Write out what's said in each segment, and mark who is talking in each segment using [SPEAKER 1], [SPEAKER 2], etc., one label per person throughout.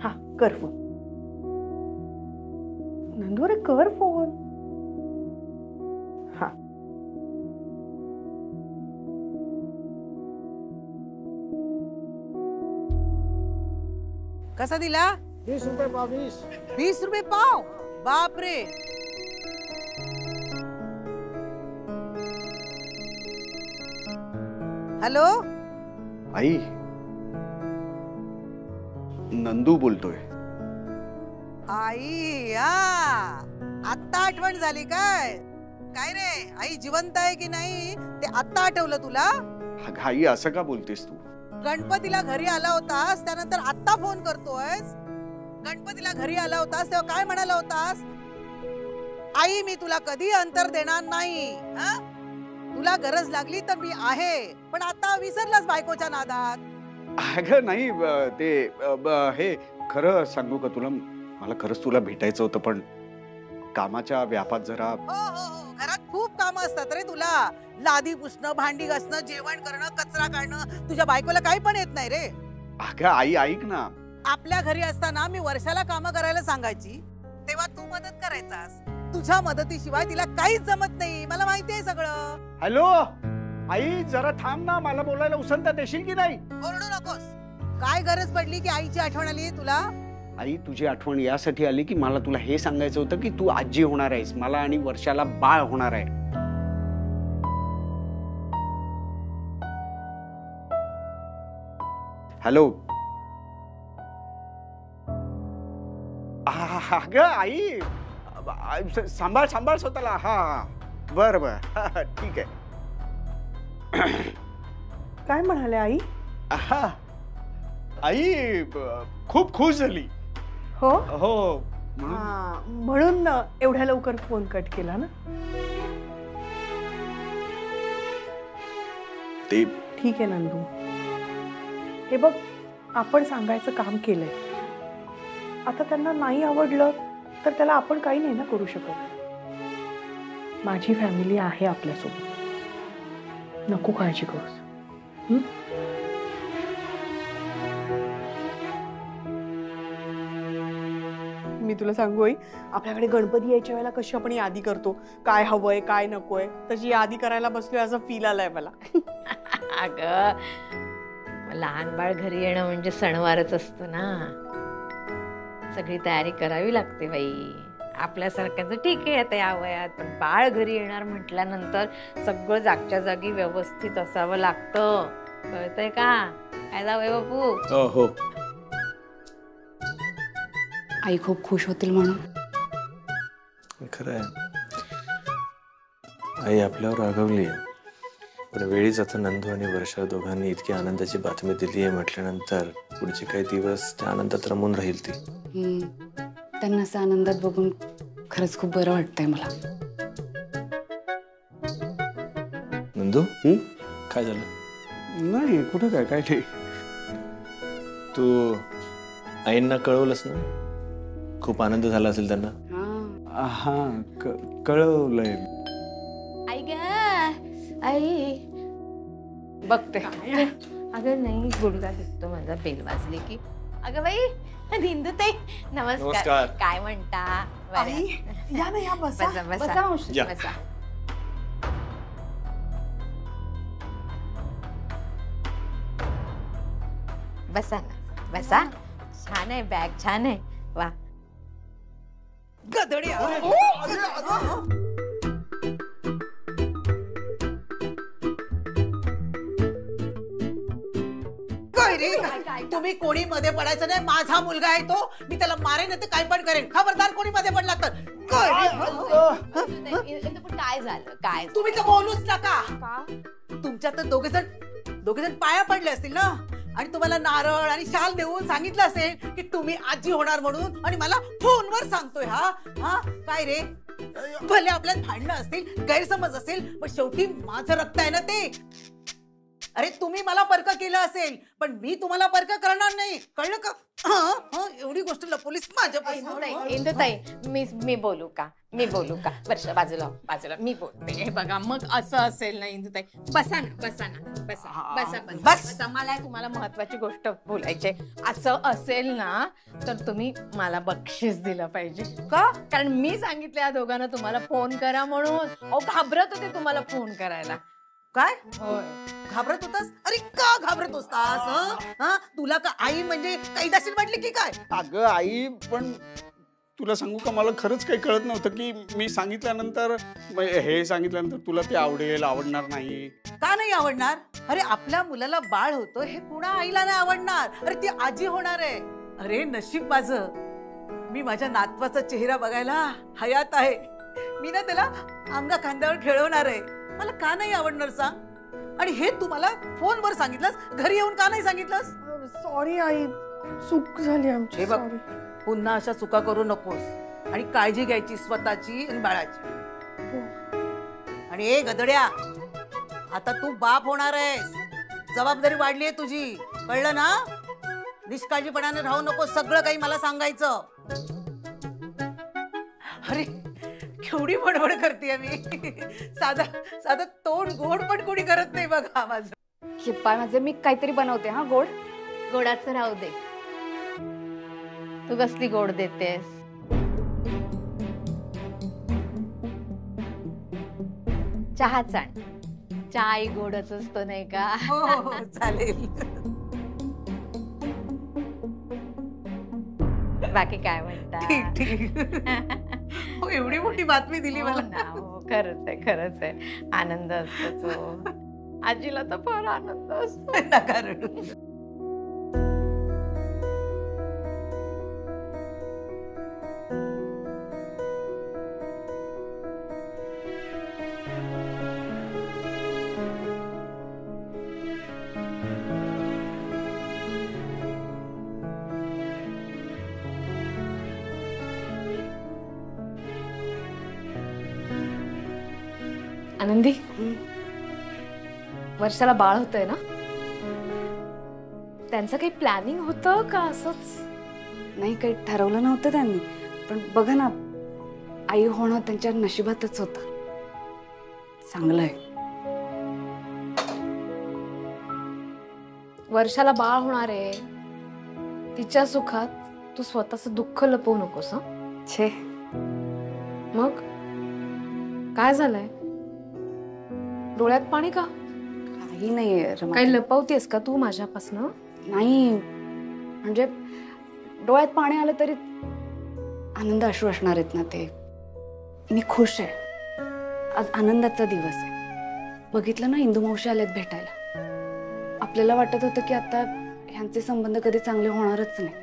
[SPEAKER 1] हा कर फोन. नंदू अरे कर फोन. हा
[SPEAKER 2] कसा दिला?
[SPEAKER 3] 20 रुपये पाव.
[SPEAKER 2] 20 रुपये पाव. बाप रे. हॅलो
[SPEAKER 4] आई, नंदू बोलतोय.
[SPEAKER 2] आई, आत्ता आठवण झाली काय? काय रे आई जिवंत आहे की नाही ते आत्ता आठवलं तुला?
[SPEAKER 4] अगं आई, असं का बोलतेस तू?
[SPEAKER 2] गणपतीला घरी आला होतास त्यानंतर आत्ता फोन करतोयस. गणपतीला घरी आला होतास तेव्हा काय म्हणाला होतास? आई मी तुला कधी अंतर देणार नाही, तुला गरज लागली तर मी आहे. पण आता विसरलास बायकोच्या नादात.
[SPEAKER 4] अगं नाही, ते हे खरं सांगू का तुला, मला खरंच तुला भेटायचं होतं पण कामाच्या व्यापात जरा.
[SPEAKER 2] हो घरात खूप कामं असतात रे तुला. लादी पुसणं, भांडी घासणं, जेवण करणं, कचरा काढणं. तुझ्या बायकोला काही पण येत नाही रे.
[SPEAKER 4] अगं आई ऐक ना,
[SPEAKER 2] आपल्या घरी असताना मी वर्षाला कामं करायला सांगायची तेव्हा तू मदत करायचास. तुझ्या मदतीशिवाय तिला काहीच जमत नाही, मला माहिती आहे सगळं.
[SPEAKER 4] हॅलो आई, जरा थांब ना, मला बोलायला उसंत देशील की नाही?
[SPEAKER 2] ओरडू नकोस. काय गरज पडली की आईची आठवण आली तुला?
[SPEAKER 4] आई तुझी आठवण यासाठी आली की मला तुला हे सांगायचं होतं की तू आजी होणार आहेस, मला आणि वर्षाला बाळ होणार आहे. हॅलो. अगं आई, सांभाळ सांभाळ स्वतःला. हा बर बर ठीक आहे.
[SPEAKER 1] काय म्हणाले आई?
[SPEAKER 4] आई खूप खुश झाली.
[SPEAKER 1] हो
[SPEAKER 4] हो
[SPEAKER 1] म्हणून एवढ्या लवकर फोन कट केला ना.
[SPEAKER 4] ते
[SPEAKER 1] ठीक आहे नंदू, हे बघ आपण सांगायचं काम केलंय. आता त्यांना नाही आवडलं तर त्याला आपण काही नाही ना करू शकत. माझी फॅमिली आहे आपल्यासोबत, नको काळजी करूस. मी तुला सांगू आई, आपल्याकडे गणपती यायच्या वेळेला कशी आपण यादी करतो, काय हवंय काय नकोय, तशी यादी करायला बसलोय असं फील आलाय मला.
[SPEAKER 5] अगं लहान बाळ घरी येणं म्हणजे सणवारच असतं ना. सगळी तयारी करावी लागते बाई. आपल्यासारख्याचं ठीक आहे आता या वयात, पण बाळ घरी येणार म्हटल्यानंतर सगळं जागच्या जागी व्यवस्थित असावं लागतं. कळतंय का? काय जावंय बापू?
[SPEAKER 4] हो.
[SPEAKER 6] आई खूप खुश होतील म्हणून.
[SPEAKER 7] खरं आहे, आई आपल्यावर रागवली आहे, पण वेळीच आता नंदू आणि वर्षा दोघांनी इतकी आनंदाची बातमी दिली आहे म्हटल्यानंतर पुढचे काही दिवस त्या आनंदात रमून राहील ती.
[SPEAKER 6] त्यांना असं आनंदात बघून खरंच खूप बरं वाटतंय मला.
[SPEAKER 7] नंदू काय झालं?
[SPEAKER 4] नाही कुठं काय काय नाही.
[SPEAKER 7] तू आईंना कळवलंस ना? खूप आनंद झाला असेल त्यांना.
[SPEAKER 4] हा कळवलंय.
[SPEAKER 5] आई ग आई बघते. अगं नाही, गुडघा दुखतो माझा बेल वाजली की. अगं बाई निंदुताई नमस्कार. काय म्हणता?
[SPEAKER 1] या ना, या बसा
[SPEAKER 5] बसा बसा
[SPEAKER 1] बसा मावशी.
[SPEAKER 5] बसा. बसा ना बसा. छान आहे बॅग, छान आहे. वा
[SPEAKER 2] गधडी. तुम्ही कोणी मध्ये पडायचं नाही. माझा मुलगा आहे तो, मी त्याला मारेन तर काय पण करेन. खबरदार कोणी मध्ये पडला तर.
[SPEAKER 5] काय झालं? काय
[SPEAKER 2] तुम्ही तर बोलूच नका. तुमच्या तर दोघे जण पाया पडले असतील ना, आणि तुम्हाला नारळ आणि शाल देऊन सांगितलं असेल की तुम्ही आजी होणार म्हणून, आणि मला फोनवर सांगतोय. हा काय रे? भले आपल्यात भांडणं असतील, गैरसमज असेल, पण शेवटी माझं रक्त आहे ना ते. अरे तुम्ही मला परक केलं असेल पण मी तुम्हाला परक करणार नाही, कळलं का? एवढी गोष्ट लपवलीस माझ्यापासून.
[SPEAKER 5] इंदुताई मी बोलू का? मी बोलू का? वर्षा बाजूला बाजूला मी बोलते. हे बघा मग असं असेल ना इंदुताई, बसा ना बसा ना बसा बसा बसा बसा. मला तुम्हाला महत्वाची गोष्ट बोलायची. असं असेल ना तर तुम्ही मला बक्षीस दिलं पाहिजे. का? कारण मी सांगितलं या दोघांना तुम्हाला फोन करा म्हणून. अहो घाबरत होते तुम्हाला फोन करायला.
[SPEAKER 2] काय
[SPEAKER 5] होय
[SPEAKER 2] घाबरत होतास? अरे का घाबरत होतास? तुला का आई म्हणजे कैदाशील वाटली की काय?
[SPEAKER 4] अगं आई, पण तुला सांगू का, मला खरंच काही कळत नव्हतं की मी सांगितल्यानंतर हे सांगितल्यानंतर तुला ते आवडणार नाही.
[SPEAKER 2] का नाही आवडणार? अरे आपल्या मुलाला बाळ होतं हे कुणा आईला नाही आवडणार? अरे ती आजी होणार आहे. अरे नशीब माझं, मी माझ्या नातवाचा चेहरा बघायला हयात आहे. मी ना त्याला अंगा खांद्यावर खेळवणार आहे. मला का नाही आवडणार सांग? आणि हे तू मला फोनवर सांगितलंस, घरी येऊन का नाही सांगितलंस?
[SPEAKER 1] सॉरी आई, चूक झाली आमची.
[SPEAKER 2] हे बघ,
[SPEAKER 1] सॉरी.
[SPEAKER 2] पुन्हा अशा चुका करू नकोस आणि काळजी घ्यायची स्वतःची आणि बाळाची. आणि ए गधड्या, आता तू बाप होणार आहेस, जबाबदारी वाढली आहे तुझी, कळलं ना? निष्काळजीपणाने राहू नको, सगळं काही मला सांगायचं. अरे केवढी बडबड करते मी. साधा तोंड गोड पण कोणी करत नाही बघा माझं.
[SPEAKER 6] शिपाय माझे, मी काहीतरी बनवते हा गोड.
[SPEAKER 5] गोडाचं राहू दे. तू कसली गोड देतेस? चहा चाण. चहा गोडच असतो नाही का?
[SPEAKER 2] हो चालेल.
[SPEAKER 5] बाकी काय म्हणता?
[SPEAKER 2] ठीक. हो एवढी मोठी बातमी दिली
[SPEAKER 5] हो
[SPEAKER 2] मला.
[SPEAKER 5] ना, हो, खरंच आहे. आनंद असतो. आजीला तर फार आनंद असतो.
[SPEAKER 2] नका रडू.
[SPEAKER 6] आनंदी, वर्षाला बाळ होतंय ना? त्यांचं काही प्लॅनिंग होतं का असंच? नाही, काही ठरवलं नव्हतं त्यांनी, पण बघा ना, आई होणं त्यांच्या नशिबातच होतं. चांगलं आहे. वर्षाला बाळ होणार आहे, तिच्या सुखात तू स्वतःचं दुःख लपवू नकोस. छे, मग काय झालंय? डोळ्यात पाणी का? काही नाहीये. काही लपवतेस का तू माझ्यापासून? नाही, म्हणजे डोळ्यात पाणी आलं तरी आनंद अश्रू असणार आहेत ना. ते मी खुश आहे. आज आनंदाचा दिवस आहे. बघितलं ना, इंदू मावशी आल्यात भेटायला. आपल्याला वाटत होतं की आता ह्यांचे संबंध कधी चांगले होणारच नाही.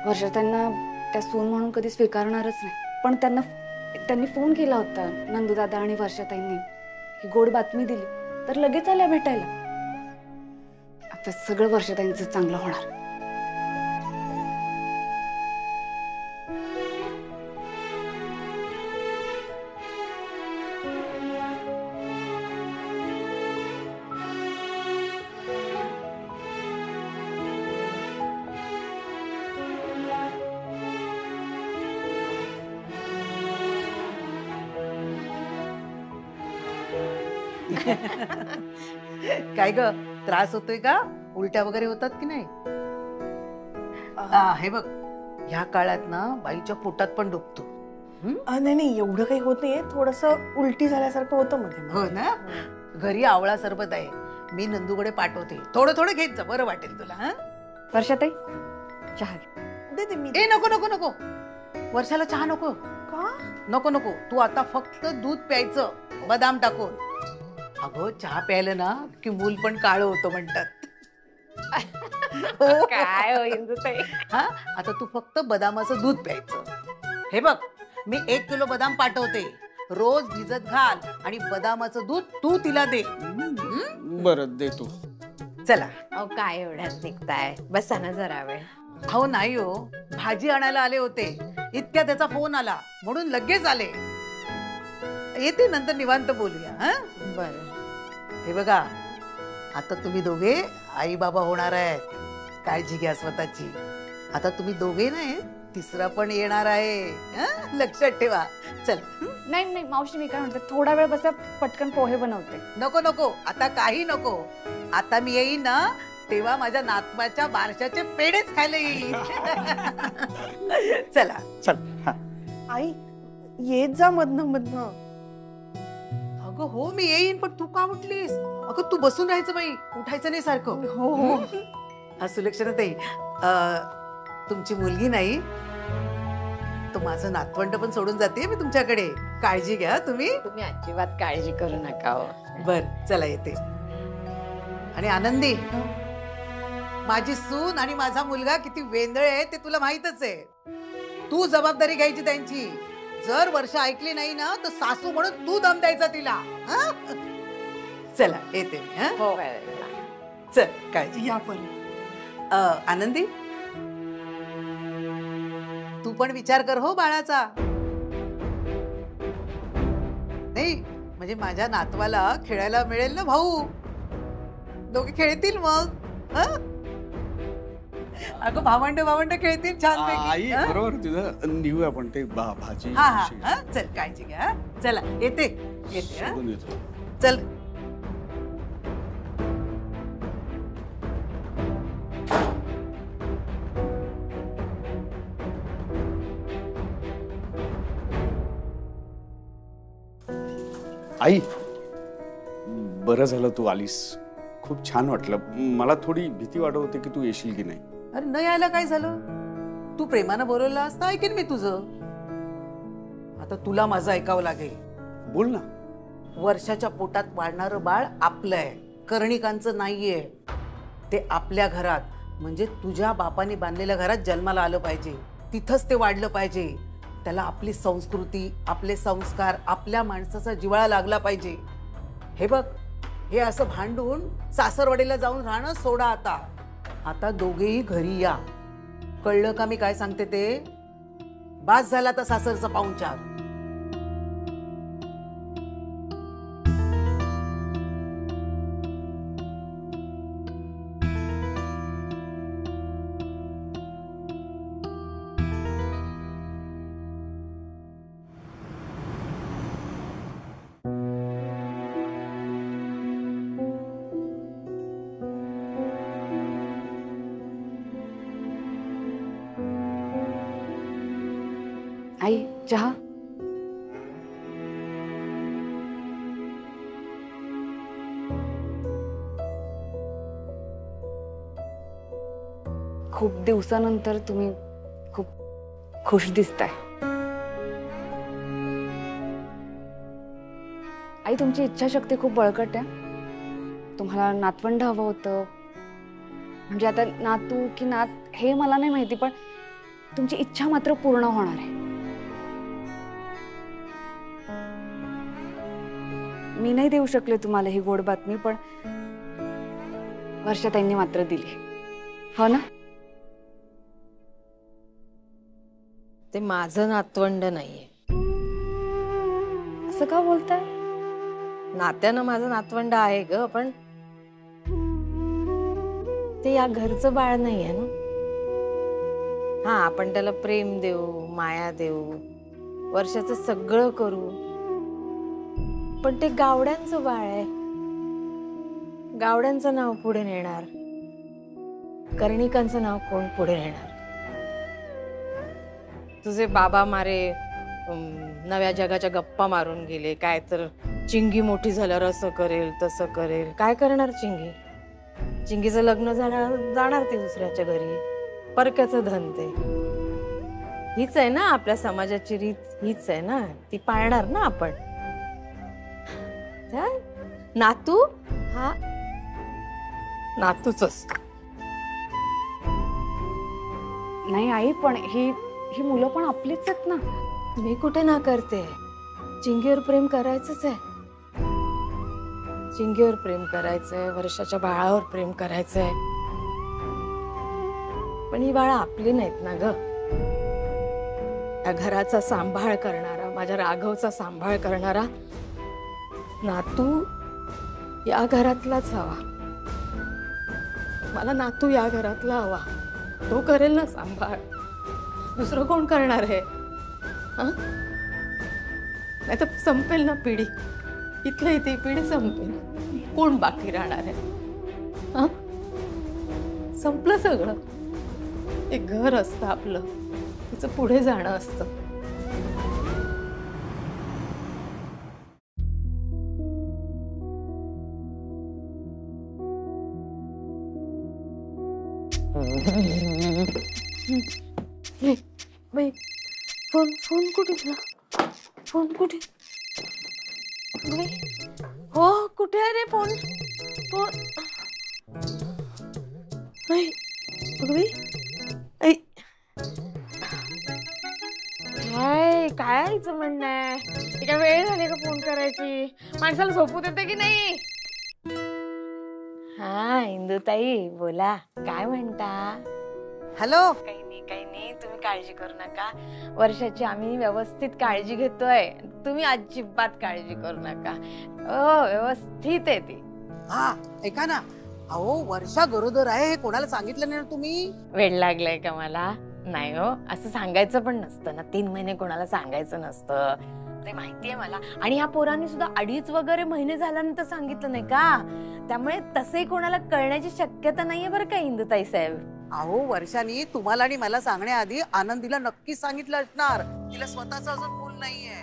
[SPEAKER 6] वर्षा त्यांना त्या सून म्हणून कधी स्वीकारणारच नाही. पण त्यांनी फोन केला होता, नंदूदादा आणि वर्षाताईंनी ही गोड बातमी दिली तर लगेच आल्या भेटायला. आता सगळं वर्षाताईंचं चांगलं होणार.
[SPEAKER 2] काय ग, त्रास होतोय का? उलट्या वगैरे होतात की नाही? हे बघ, ह्या काळात ना बाईच्या पोटात पण दुखतो.
[SPEAKER 1] नाही एवढं काही होत नाहीये. थोडस उलटी झाल्यासारखं होतं मध्ये.
[SPEAKER 2] हो ना? घरी आवळा सरबत आहे, मी नंदूकडे पाठवते. थोडं थोडं घेत जा, बरं वाटेल तुला.
[SPEAKER 6] वर्षाताई, चहा
[SPEAKER 1] दे मी.
[SPEAKER 2] ए नको नको नको, वर्षाला चहा नको.
[SPEAKER 1] का?
[SPEAKER 2] नको नको, तू आता फक्त दूध प्यायचं, बदाम टाकून. अगं चहा प्यायलं ना की मूल पण काळं होतं म्हणतात.
[SPEAKER 5] काय हो इंदुताई?
[SPEAKER 2] आता तू फक्त बदामाचं दूध प्यायचं. हे बघ, मी 1 किलो बदाम पाठवते, रोज भिजत घाल आणि बदामाचं दूध तू तिला दे.
[SPEAKER 4] बरं देतो.
[SPEAKER 2] चला.
[SPEAKER 5] अहो काय एवढ्यात निघताय? बसा ना जरा वेळ.
[SPEAKER 2] हो नाही हो, भाजी आणायला आले होते, इतक्या त्याचा फोन आला म्हणून लगेच आले. येते नंतर निवांत बोलूया.
[SPEAKER 5] बरं.
[SPEAKER 2] हे बघा, आता तुम्ही दोघे आई बाबा होणार आहेत. काळजी घ्या स्वतःची. आता तुम्ही दोघे नाही, तिसरा पण येणार आहे. हं? लक्षात ठेवा. चल.
[SPEAKER 6] नाही नाही मावशी, मी काय म्हणते, थोडा वेळ बसा, पटकन पोहे बनवते.
[SPEAKER 2] नको नको, आता काही नको. आता मी येईन ना तेव्हा माझ्या नातवाच्या बारशाचे पेढेच खायला येईल. चला.
[SPEAKER 4] चल. हा.
[SPEAKER 1] आई येत जा मधनं मधनं.
[SPEAKER 2] अगं हो मी येईन, पण तू का उठलीस? अगं तू बसून राहायचं बाई, उठायचं नाही सारखं.
[SPEAKER 1] हो हो.
[SPEAKER 2] सुलक्षणाताई, तुमची मुलगी नाही तो माझं नातवंड पण सोडून जाते मी तुमच्याकडे. काळजी घ्या तुम्ही.
[SPEAKER 5] तुम्ही अजिबात काळजी करू नका हो.
[SPEAKER 2] बर चला येते. आणि आनंदी, माझी सून आणि माझा मुलगा किती वेंदळ आहे ते तुला माहितच आहे. तू जबाबदारी घ्यायची त्यांची. जर वर्ष ऐकली नाही ना तर सासू म्हणून तू दम द्यायचा तिला. हं? चला येते मी. हं?
[SPEAKER 5] हो.
[SPEAKER 2] चल काळजी घ्या.
[SPEAKER 1] या पण.
[SPEAKER 2] आनंदी, तू पण विचार कर हो बाळाचा. नाही म्हणजे माझ्या नातवाला खेळायला मिळेल ना भाऊ. दोघे खेळतील मग. हं? अगं भावंड खेळतील छान
[SPEAKER 4] आई बरोबर तुझं निघू आपण ते भाजी.
[SPEAKER 2] हा हा हा. चल काळजी घ्या. चला येते येते. हं?
[SPEAKER 4] बघून येतो.
[SPEAKER 2] चल.
[SPEAKER 4] आई बरं झालं तू आलीस. खूप छान वाटलं. मला थोडी भीती वाटत होती की तू येशील की नाही.
[SPEAKER 2] अरे न यायला काय झालं? तू प्रेमानं बोलवलं असतं ऐकेन मी तुझं. आता तुला माझं ऐकावं लागेल.
[SPEAKER 4] बोल ना.
[SPEAKER 2] वर्षाच्या पोटात वाढणारं बाळ आपलं आहे, कर्णिकांचं नाहीये. ते आपल्या घरात म्हणजे तुझ्या बापाने बांधलेल्या घरात जन्माला आलं पाहिजे. तिथंच ते वाढलं पाहिजे. त्याला आपली संस्कृती, आपले संस्कार, आपल्या माणसाचा जिव्हाळा लागला पाहिजे. हे बघ, हे असं भांडून सासरवाडीला जाऊन राहणं सोडा आता. आता दोघेही घरी या. कळलं का मी काय सांगते ते? बास झाला तर सासरचा पाहुणचार.
[SPEAKER 6] आई चहा. खूप दिवसानंतर तुम्ही खूप खुश दिसताय. आई तुमची इच्छाशक्ती खूप बळकट आहे. तुम्हाला नातवंड हवं होतं. म्हणजे आता नातू की नात हे मला नाही माहिती, पण तुमची इच्छा मात्र पूर्ण होणार आहे. मी नाही देऊ शकले तुम्हाला ही गोड बातमी, पण वर्षाताईंनी मात्र दिली. हो ना?
[SPEAKER 5] ते माझं नातवंड नाहीये.
[SPEAKER 6] असं का बोलताय?
[SPEAKER 5] नात्यानं माझं नातवंड आहे ग, पण ते या घरचं बाळ नाहीये ना. हा, आपण त्याला प्रेम देऊ, माया देऊ, वर्षाचं सगळं करू, पण ते गावड्यांचं बाळ आहे. गावड्यांचं नाव पुढे नेणार, कर्णिकांचं नाव कोण पुढे नेणार? तुझे बाबा मारे नव्या जगाच्या गप्पा मारून गेले. काय तर चिंगी मोठी झाल्यावर असं करेल तसं करेल. काय करणार चिंगी? चिंगीचं लग्न जाणार ती दुसऱ्याच्या घरी. परक्याचं धन ते. हीच आहे ना आपल्या समाजाची रीत, हीच आहे ना, ती पाळणार ना आपण. नातू हा नातूच असतो.
[SPEAKER 6] नाही आई, पण ही मुलं पण आपलीच आहेत ना.
[SPEAKER 5] मी कुठे ना करते. चिंगीवर प्रेम करायचंच आहे. चिंगीवर प्रेम करायचंय, वर्षाच्या बाळावर प्रेम करायचंय, पण ही बाळा आपली नाहीत ना ग. या घराचा सांभाळ करणारा, माझ्या राघवचा सांभाळ करणारा नातू या घरातलाच हवा.
[SPEAKER 1] मला नातू या घरातला हवा, तो करेल ना सांभाळ, दुसरं कोण करणार आहे? नाही तर संपेल ना पिढी, इथलं इथे पिढी संपेल, कोण बाकी राहणार आहे? संपलं सगळं. एक घर असतं आपलं, तिचं पुढे जाणं असतं. बाई, फोन फोन कुठे तुला? फोन कुठे? बाई, हो कुठे आहे रे फोन? फोन बाई, बाई, ऐ काय आईचं म्हणणं आहे? काय वेळ झाली का फोन करायची? माणसाला झोपू देते की नाही? हा इंदुताई बोला, काय म्हणता?
[SPEAKER 2] हॅलो.
[SPEAKER 1] काही नाही, तुम्ही काळजी करू नका. वर्षाची आम्ही व्यवस्थित काळजी घेतोय, तुम्ही अजिबात काळजी करू नका. व्यवस्थित आहे ती.
[SPEAKER 2] हा ऐका ना, अहो वर्षा गरोदर आहे हे कोणाला सांगितलं नाही ना तुम्ही?
[SPEAKER 1] वेळ लागलाय का मला? नाही हो, असं सांगायचं पण नसतं ना. 3 महिने कोणाला सांगायचं नसतं, ते माहितीये मला. आणि ह्या पोरांनी सुद्धा 2.5 वगैरे महिने झाल्यानंतर सांगितलं नाही का, त्यामुळे तसंही कोणाला कळण्याची शक्यता नाहीये बरं का इंदुताई साहेब.
[SPEAKER 2] अहो वर्षानी तुम्हाला आणि मला सांगण्याआधी आनंदीला नक्कीच सांगितलं असणार. तिला स्वतःच अजून मूल नाहीये.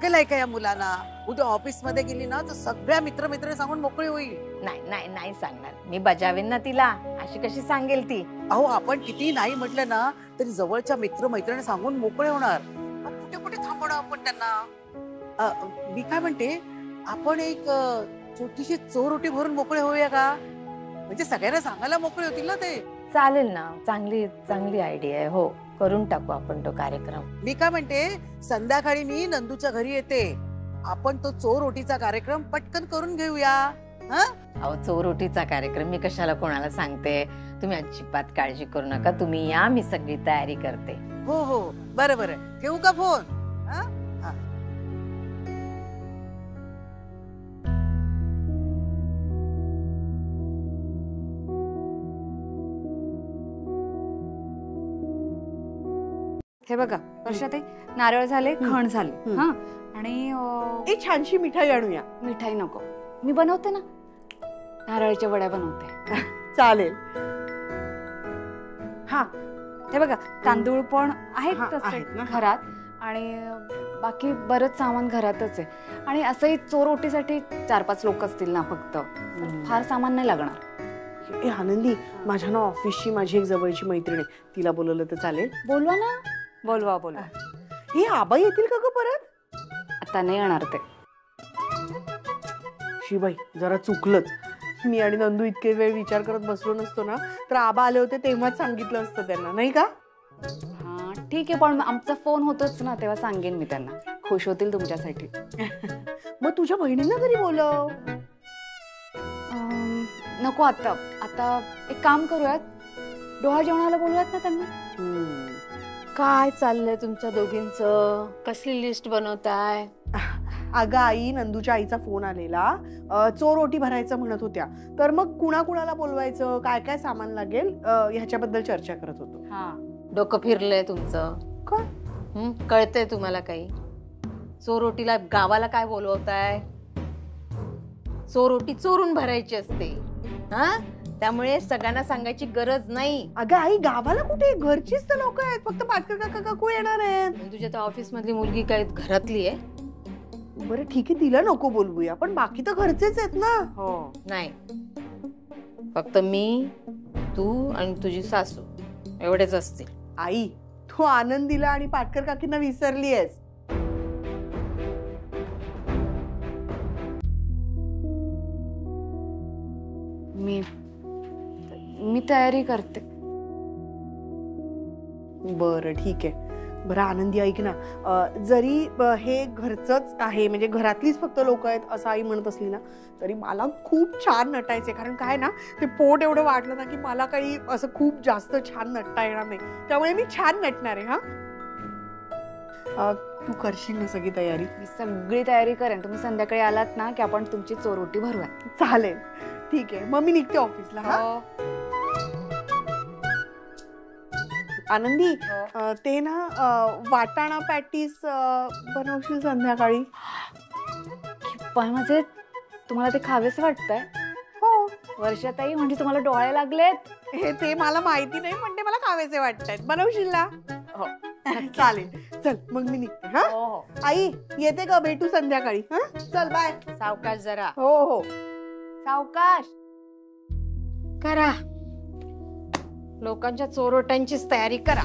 [SPEAKER 2] केलंय का या मुलांना? उद्या ऑफिस मध्ये गेली ना तर सगळ्या मित्रमैत्रिणी सांगून मोकळी होईल.
[SPEAKER 1] नाही सांगणार मी, बजावेन ना तिला. अशी कशी सांगेल ती?
[SPEAKER 2] अहो आपण किती नाही म्हटलं ना तरी जवळच्या मित्रमैत्रिणी सांगून मोकळे होणार. कुठे कुठे थांबवणार आपण त्यांना? मी काय म्हणते, आपण एक छोटीशी चोरोटी भरून मोकळे होऊया का? म्हणजे सगळ्यांना सांगायला मोकळे होतील ना ते.
[SPEAKER 1] चालेल ना, चांगली आयडिया आहे. हो, करून टाकू आपण तो कार्यक्रम.
[SPEAKER 2] मी काय म्हणते, संध्याकाळी मी नंदूच्या घरी येते, आपण तो चोरोटीचा कार्यक्रम पटकन करून घेऊया.
[SPEAKER 1] अहो चोरोटीचा कार्यक्रम मी कशाला कोणाला सांगते? तुम्ही अजिबात काळजी करू नका, तुम्ही या, मी सगळी तयारी करते.
[SPEAKER 2] हो बरं ठेवू का फोन?
[SPEAKER 3] हे बघा वर्षाताई, नारळ झाले, खण झाले. हा आणि
[SPEAKER 1] एक छानशी मिठाई आणूया.
[SPEAKER 3] मिठाई नको, मी बनवते ना, नारळाच्या वड्या बनवते.
[SPEAKER 1] चालेल.
[SPEAKER 3] हा हे बघा, तांदूळ पण आहेत तसे
[SPEAKER 1] आहेत ना.
[SPEAKER 3] घरात, आणि बाकी बरंच सामान घरातच आहे. आणि असंही चोरोटीसाठी 4-5 लोक असतील ना फक्त, फार सामान नाही लागणार.
[SPEAKER 1] ए आनंदी, माझ्या ना ऑफिसची माझी एक जवळची मैत्रीण आहे, तिला बोलवलं तर चालेल?
[SPEAKER 3] बोलवा ना, बोलवा.
[SPEAKER 1] हे आबा येतील का ग परत?
[SPEAKER 3] आता नाही येणार ते.
[SPEAKER 1] शिबाई जरा चुकलंच. मी आणि नंदू इतके वेळ विचार करत बसलो नसतो ना तर आबा आले होते तेव्हाच सांगितलं असतं त्यांना, नाही का?
[SPEAKER 3] हा ठीक आहे, पण आमचा फोन होतोच ना, तेव्हा सांगेन मी त्यांना, खुश होतील तुमच्यासाठी.
[SPEAKER 1] मग तुझ्या बहिणींना तरी बोलव.
[SPEAKER 3] नको आता एक काम करूयात, डोहा जेवणाला बोलूयात ना त्यांना.
[SPEAKER 1] काय चाललंय तुमच्या दोघींचं? कसली लिस्ट बनवताय? अगं आई, नंदूच्या आईचा फोन आलेला, चोरोटी भरायचं म्हणत होत्या, तर मग कुणाकुणाला बोलवायचं, काय काय सामान लागेल ह्याच्याबद्दल चर्चा करत होतो.
[SPEAKER 5] हा, डोकं फिरलंय तुमचं? कळतंय तुम्हाला काही? चोरोटीला गावाला काय बोलवताय? चोरोटी चोरून भरायची असते, हा, त्यामुळे सगळ्यांना सांगायची गरज नाही.
[SPEAKER 1] अगं आई, गावाला कुठे, घरचीच तर लोक आहेत, फक्त पाटकर काका काकू येणार आहेत.
[SPEAKER 5] तुझ्या त्या ऑफिस मधली मुलगी काय घरातली आहे?
[SPEAKER 1] बरं ठीक आहे, तिला नको बोलवूया, पण बाकी तर घरचेच आहेत ना.
[SPEAKER 5] हो, नाही, फक्त मी, तू आणि तुझी सासू एवढेच असतील.
[SPEAKER 1] आई, तू आनंदीला आणि पाटकर काकींना विसरली आहेस.
[SPEAKER 3] मी तयारी करते.
[SPEAKER 1] बरं ठीक आहे. बरं आनंदी, ऐक ना, जरी हे घरचंच आहे, म्हणजे घरातलीच फक्त लोक आहेत असं आई म्हणत असली ना, तरी मला खूप छान नटायचंय. कारण काय ना, ते पोट एवढं वाढलं ना की मला काही असं खूप जास्त छान नटता येणार नाही, त्यामुळे मी छान नटणार आहे. हा, तू करशील ना सगळी तयारी?
[SPEAKER 3] मी सगळी तयारी करेन. तुम्ही संध्याकाळी आलात ना की आपण तुमची चोरोटी भरूया.
[SPEAKER 1] चालेल, ठीक आहे, मग मी निघते ऑफिसला. हा, आनंदी ते ना वाटाणा पॅटीस बनवशील संध्याकाळी?
[SPEAKER 3] पण माझे तुम्हाला ते खावेसे वाटतंय?
[SPEAKER 1] हो.
[SPEAKER 3] वर्षाताई म्हणजे तुम्हाला डोळे लागलेत?
[SPEAKER 1] हे ते मला माहिती नाही, पण ते मला खावेसे वाटतायत. बनवशील ना?
[SPEAKER 3] हो.
[SPEAKER 1] चालेल. चल मग मी निघते. हा
[SPEAKER 3] हो.
[SPEAKER 1] आई येते का? भेटू संध्याकाळी. हा चल बाय.
[SPEAKER 2] सावकाश जरा
[SPEAKER 1] हो हो.
[SPEAKER 3] सावकाश.
[SPEAKER 2] करा, लोकांच्या चोरोट्यांचीच तयारी करा.